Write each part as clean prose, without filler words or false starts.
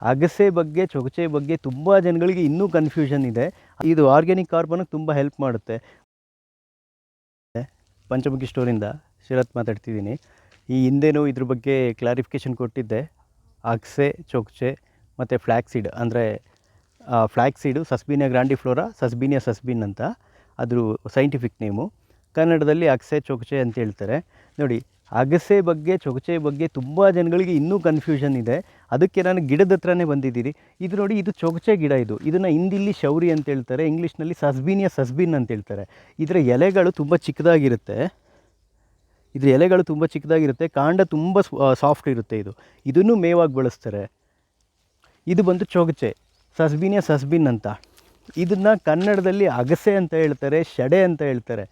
ಅಗಸೆ ಬಗ್ಗೆ ಚೊಗಚೆ ಬಗ್ಗೆ ತುಂಬ ಜನಗಳಿಗೆ ಇನ್ನೂ ಕನ್ಫ್ಯೂಷನ್ ಇದೆ. ಇದು ಆರ್ಗ್ಯಾನಿಕ್ ಕಾರ್ಬನ್ಗೆ ತುಂಬ ಹೆಲ್ಪ್ ಮಾಡುತ್ತೆ. ಪಂಚಮುಖಿ ಸ್ಟೋರಿಂದ ಶರತ್ ಮಾತಾಡ್ತಿದ್ದೀನಿ. ಈ ಹಿಂದೆನೂ ಇದ್ರ ಬಗ್ಗೆ ಕ್ಲಾರಿಫಿಕೇಷನ್ ಕೊಟ್ಟಿದ್ದೆ. ಅಗಸೆ ಚೊಗಚೆ ಮತ್ತು ಫ್ಲ್ಯಾಕ್ಸೀಡ್ ಅಂದರೆ ಫ್ಲ್ಯಾಕ್ಸೀಡು ಸಸ್ಬೀನಿಯಾ ಗ್ರಾಂಡಿಫ್ಲೋರಾ ಸಸ್ಬೀನಿಯಾ ಸಸ್ಬಿನ್ ಅಂತ ಅದ್ರ ಸೈಂಟಿಫಿಕ್ ನೇಮು. ಕನ್ನಡದಲ್ಲಿ ಅಗಸೆ ಚೊಗಚೆ ಅಂತ ಹೇಳ್ತಾರೆ. ನೋಡಿ, ಅಗಸೆ ಬಗ್ಗೆ ಚೊಗಚೆ ಬಗ್ಗೆ ತುಂಬ ಜನಗಳಿಗೆ ಇನ್ನೂ ಕನ್ಫ್ಯೂಷನ್ ಇದೆ. ಅದಕ್ಕೆ ನಾನು ಗಿಡದ ಹತ್ರನೇ ಬಂದಿದ್ದೀನಿ. ಇದು ನೋಡಿ, ಇದು ಚೊಗಚೆ ಗಿಡ. ಇದನ್ನು ಹಿಂದಿಲ್ಲಿ ಶೌರಿ ಅಂತ ಹೇಳ್ತಾರೆ, ಇಂಗ್ಲೀಷ್ನಲ್ಲಿ ಸಸ್ಬೀನಿಯಾ ಸಸ್ಬಿನ್ ಅಂತ ಹೇಳ್ತಾರೆ. ಇದರ ಎಲೆಗಳು ತುಂಬ ಚಿಕ್ಕದಾಗಿರುತ್ತೆ. ಕಾಂಡ ತುಂಬ ಸಾಫ್ಟ್ ಇರುತ್ತೆ. ಇದನ್ನು ಮೇವಾಗಿ ಬಳಸ್ತಾರೆ. ಇದು ಬಂದು ಚೊಗಚೆ ಸಸ್ಬೀನಿಯಾ ಸಸ್ಬಿನ್ ಅಂತ. ಇದನ್ನು ಕನ್ನಡದಲ್ಲಿ ಅಗಸೆ ಅಂತ ಹೇಳ್ತಾರೆ, ಶಡೆ ಅಂತ ಹೇಳ್ತಾರೆ.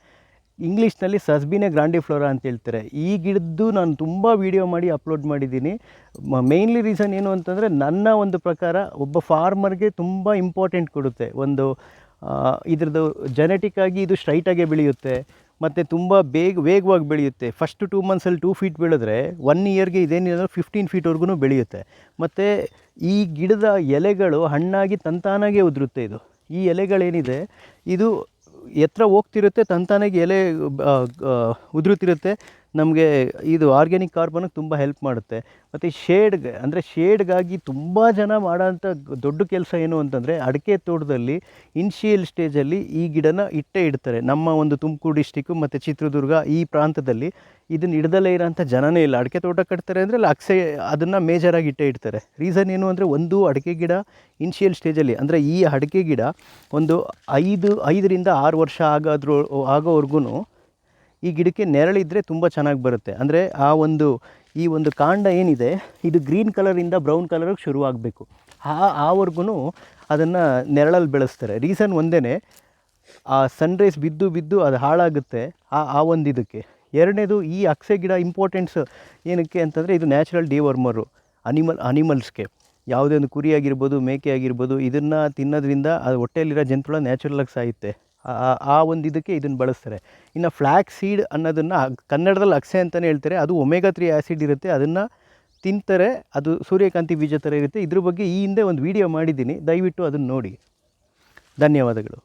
ಇಂಗ್ಲೀಷ್ನಲ್ಲಿ ಸಸ್ಬೀನಿಯಾ ಗ್ರಾಂಡಿಫ್ಲೋರಾ ಅಂತ ಹೇಳ್ತಾರೆ. ಈ ಗಿಡದ್ದು ನಾನು ತುಂಬ ವೀಡಿಯೋ ಮಾಡಿ ಅಪ್ಲೋಡ್ ಮಾಡಿದ್ದೀನಿ. ಮೇಯ್ನ್ಲಿ ರೀಸನ್ ಏನು ಅಂತಂದರೆ, ನನ್ನ ಒಂದು ಪ್ರಕಾರ ಒಬ್ಬ ಫಾರ್ಮರ್ಗೆ ತುಂಬ ಇಂಪಾರ್ಟೆಂಟ್ ಕೊಡುತ್ತೆ. ಒಂದು ಇದ್ರದ್ದು ಜೆನೆಟಿಕ್ಕಾಗಿ ಇದು ಸ್ಟ್ರೈಟಾಗೆ ಬೆಳೆಯುತ್ತೆ ಮತ್ತು ತುಂಬ ವೇಗವಾಗಿ ಬೆಳೆಯುತ್ತೆ. ಫಸ್ಟ್ 2 ಮಂತ್ಸಲ್ಲಿ 2 ಫೀಟ್ ಬೆಳೆದ್ರೆ 1 ಇಯರ್ಗೆ ಇದೇನಿಲ್ಲ 15 ಫೀಟ್ವರೆಗೂ ಬೆಳೆಯುತ್ತೆ. ಮತ್ತು ಈ ಗಿಡದ ಎಲೆಗಳು ಹಣ್ಣಾಗಿ ತಂತಾನಾಗೆ ಉದುರುತ್ತೆ. ಈ ಎಲೆಗಳೇನಿದೆ ಇದು ಎತ್ತರ ಹೋಗ್ತಿರುತ್ತೆ, ತಂತಾನಾಗಿ ಎಲೆ ಉದುರುತ್ತಿರುತ್ತೆ. ನಮಗೆ ಇದು ಆರ್ಗ್ಯಾನಿಕ್ ಕಾರ್ಬನ್ಗೆ ತುಂಬ ಹೆಲ್ಪ್ ಮಾಡುತ್ತೆ. ಮತ್ತು ಶೇಡ್ಗಾಗಿ ತುಂಬ ಜನ ಮಾಡೋಂಥ ದೊಡ್ಡ ಕೆಲಸ ಏನು ಅಂತಂದರೆ, ಅಡಿಕೆ ತೋಟದಲ್ಲಿ ಇನಿಷಿಯಲ್ ಸ್ಟೇಜಲ್ಲಿ ಈ ಗಿಡನ ಇಡ್ತಾರೆ. ನಮ್ಮ ಒಂದು ತುಮಕೂರು ಡಿಸ್ಟಿಕ್ಕು ಮತ್ತು ಚಿತ್ರದುರ್ಗ ಈ ಪ್ರಾಂತದಲ್ಲಿ ಇದನ್ನು ಇಡದಲ್ಲೇ ಇರೋಂಥ ಜನನೇ ಇಲ್ಲ. ಅಡಿಕೆ ತೋಟ ಕಟ್ತಾರೆ ಅಂದರೆ ಅಲ್ಲಿ ಅಗಸೆ ಅದನ್ನು ಮೇಜರಾಗಿ ಇಡ್ತಾರೆ. ರೀಸನ್ ಏನು ಅಂದರೆ, ಒಂದು ಅಡಿಕೆ ಗಿಡ ಇನಿಷಿಯಲ್ ಸ್ಟೇಜಲ್ಲಿ ಅಂದರೆ ಈ ಅಡಿಕೆ ಗಿಡ ಒಂದು 5ರಿಂದ 6 ವರ್ಷ ಆಗೋವರೆಗೂ ಈ ಗಿಡಕ್ಕೆ ನೆರಳಿದ್ರೆ ತುಂಬ ಚೆನ್ನಾಗಿ ಬರುತ್ತೆ. ಅಂದರೆ ಈ ಒಂದು ಕಾಂಡ ಏನಿದೆ ಇದು ಗ್ರೀನ್ ಕಲರಿಂದ ಬ್ರೌನ್ ಕಲರಿಗೆ ಶುರುವಾಗಬೇಕು. ಆವರೆಗೂ ಅದನ್ನು ನೆರಳಲ್ಲಿ ಬೆಳೆಸ್ತಾರೆ. ರೀಸನ್ ಒಂದೇ, ಆ ಸನ್ರೈಸ್ ಬಿದ್ದು ಅದು ಹಾಳಾಗುತ್ತೆ ಒಂದು ಇದಕ್ಕೆ. ಎರಡನೇದು, ಈ ಅಗಸೆ ಗಿಡ ಇಂಪಾರ್ಟೆನ್ಸ್ ಏನಕ್ಕೆ ಅಂತಂದರೆ, ಇದು ನ್ಯಾಚುರಲ್ ಡಿವರ್ಮರು ಅನಿಮಲ್ಸ್ಗೆ. ಯಾವುದೇ ಒಂದು ಕುರಿ ಆಗಿರ್ಬೋದು, ಮೇಕೆ ಆಗಿರ್ಬೋದು, ಇದನ್ನು ತಿನ್ನೋದ್ರಿಂದ ಅದು ಹೊಟ್ಟೆಯಲ್ಲಿರೋ ಜಂತುಳ ನ್ಯಾಚುರಲಾಗಿ ಸಾಯುತ್ತೆ. ಒಂದು ಇದಕ್ಕೆ ಇದನ್ನು ಬಳಸ್ತಾರೆ. ಇನ್ನು ಫ್ಲ್ಯಾಕ್ಸ್ ಸೀಡ್ ಅನ್ನೋದನ್ನು ಕನ್ನಡದಲ್ಲಿ ಅಗಸೆ ಅಂತಲೇ ಹೇಳ್ತಾರೆ. ಅದು ಒಮೆಗಾ 3 ಆ್ಯಸಿಡ್ ಇರುತ್ತೆ, ಅದನ್ನು ತಿಂತಾರೆ. ಅದು ಸೂರ್ಯಕಾಂತಿ ಬೀಜ ಥರ ಇರುತ್ತೆ. ಇದ್ರ ಬಗ್ಗೆ ಈ ಹಿಂದೆ ಒಂದು ವಿಡಿಯೋ ಮಾಡಿದ್ದೀನಿ, ದಯವಿಟ್ಟು ಅದನ್ನು ನೋಡಿ. ಧನ್ಯವಾದಗಳು.